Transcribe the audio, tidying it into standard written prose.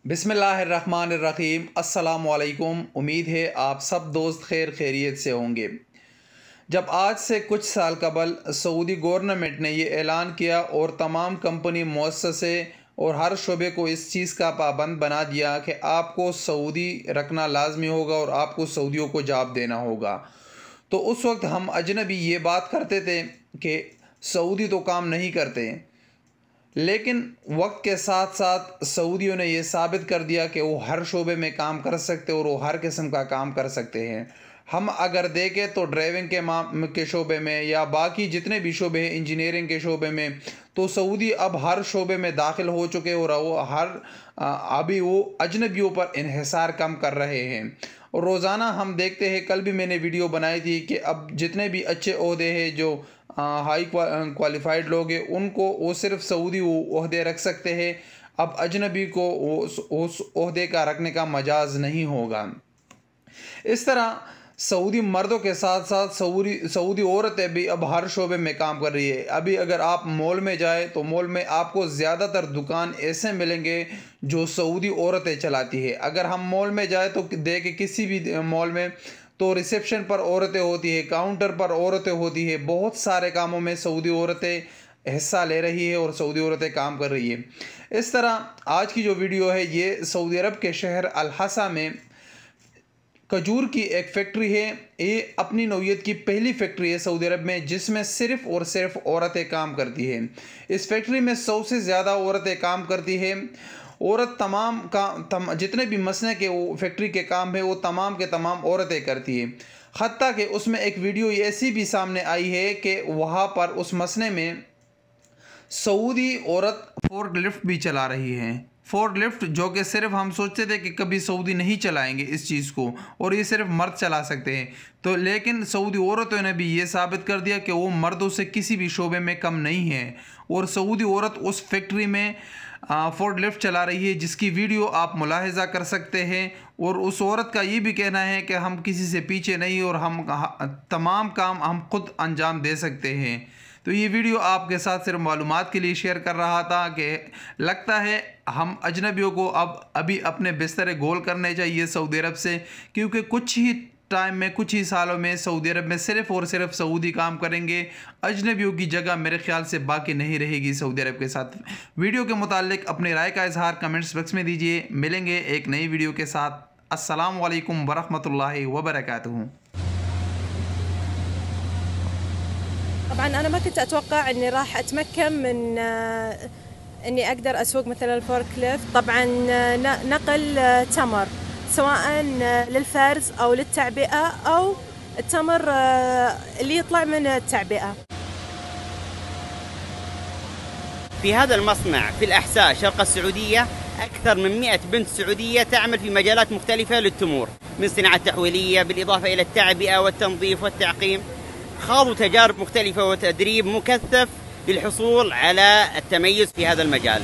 बिस्मिल्लाहिर्रहमानिर्रहीम। अस्सलाम वालेकुम। उम्मीद है आप सब दोस्त खैरियत से होंगे। जब आज से कुछ साल कबल सऊदी गवर्नमेंट ने ये ऐलान किया और तमाम कंपनी मुअस्ससे और हर शोबे को इस चीज़ का पाबंद बना दिया कि आपको सऊदी रखना लाजमी होगा और आपको सऊदियों को जॉब देना होगा, तो उस वक्त हम अजनबी ये बात करते थे कि सऊदी तो काम नहीं करते। लेकिन वक्त के साथ साथ सऊदियों ने यह साबित कर दिया कि वो हर शोबे में काम कर सकते और वो हर किस्म का काम कर सकते हैं। हम अगर देखें तो ड्राइविंग के शोबे में या बाकी जितने भी शोबे हैं, इंजीनियरिंग के शोबे में, तो सऊदी अब हर शोबे में दाखिल हो चुके और वो अभी वो अजनबियों पर इन्हिसार कम कर रहे हैं। और रोज़ाना हम देखते हैं, कल भी मैंने वीडियो बनाई थी कि अब जितने भी अच्छे ओहदे हैं, जो हाई क्वालिफाइड लोग हैं, उनको वो सिर्फ सऊदी ओहदे रख सकते हैं। अब अजनबी को उस ओहदे का रखने का मजाज नहीं होगा। इस तरह सऊदी मर्दों के साथ साथ सऊदी औरतें भी अब हर शोबे में काम कर रही है। अभी अगर आप मॉल में जाए तो मॉल में आपको ज़्यादातर दुकान ऐसे मिलेंगे जो सऊदी औरतें चलाती है। अगर हम मॉल में जाए तो देखें किसी भी मॉल में तो रिसेप्शन पर औरतें होती है, काउंटर पर औरतें होती है। बहुत सारे कामों में सऊदी औरतें हिस्सा ले रही है और सऊदी औरतें काम कर रही है। इस तरह आज की जो वीडियो है ये सऊदी अरब के शहर अल-हसा में खजूर की एक फैक्ट्री है। ये अपनी नौइयत की पहली फैक्ट्री है सऊदी अरब में जिसमें सिर्फ़ और सिर्फ औरतें काम करती हैं। इस फैक्ट्री में 100 से ज़्यादा औरतें काम करती हैं। औरत जितने भी मसले के वो फैक्ट्री के काम है वो तमाम के तमाम औरतें करती है। हत्ता कि उसमें एक वीडियो ऐसी भी सामने आई है कि वहाँ पर उस मसले में सऊदी औरत फोर्कलिफ्ट भी चला रही है। फोर्कलिफ्ट जो कि सिर्फ हम सोचते थे कि कभी सऊदी नहीं चलाएंगे इस चीज़ को और ये सिर्फ मर्द चला सकते हैं, तो लेकिन सऊदी औरतों ने भी ये साबित कर दिया कि वो मर्दों से किसी भी शोबे में कम नहीं है। और सऊदी औरत उस फैक्ट्री में फोर्कलिफ्ट चला रही है जिसकी वीडियो आप मुलाहिजा कर सकते हैं। और उस औरत का ये भी कहना है कि हम किसी से पीछे नहीं और हम तमाम काम हम खुद अंजाम दे सकते हैं। तो ये वीडियो आपके साथ सिर्फ मालूमात के लिए शेयर कर रहा था कि लगता है हम अजनबियों को अभी अपने बिस्तर गोल करने चाहिए सऊदी अरब से, क्योंकि कुछ ही टाइम में, कुछ ही सालों में सऊदी अरब में सिर्फ़ और सिर्फ सऊदी काम करेंगे। अजनबियों की जगह मेरे ख्याल से बाकी नहीं रहेगी सऊदी अरब के साथ। वीडियो के मुतालिक अपनी राय का इजहार कमेंट्स बॉक्स में दीजिए। मिलेंगे एक नई वीडियो के साथ। अस्सलाम वालेकुम वरहमतुल्लाहि वबरकातुहू। طبعا أنا ما كنت أتوقع إني راح أتمكن من إني أقدر أسوق مثلا الفوركليفت. طبعا نقل تمر سواء للفرز أو للتعبئة أو التمر اللي يطلع من التعبئة. في هذا المصنع في الأحساء شرق السعودية أكثر من 100 بنت سعودية تعمل في مجالات مختلفة للتمور، من صناعة تحويلية بالإضافة إلى التعبئة والتنظيف والتعقيم. خاضوا تجارب مختلفة وتدريب مكثف للحصول على التميز في هذا المجال.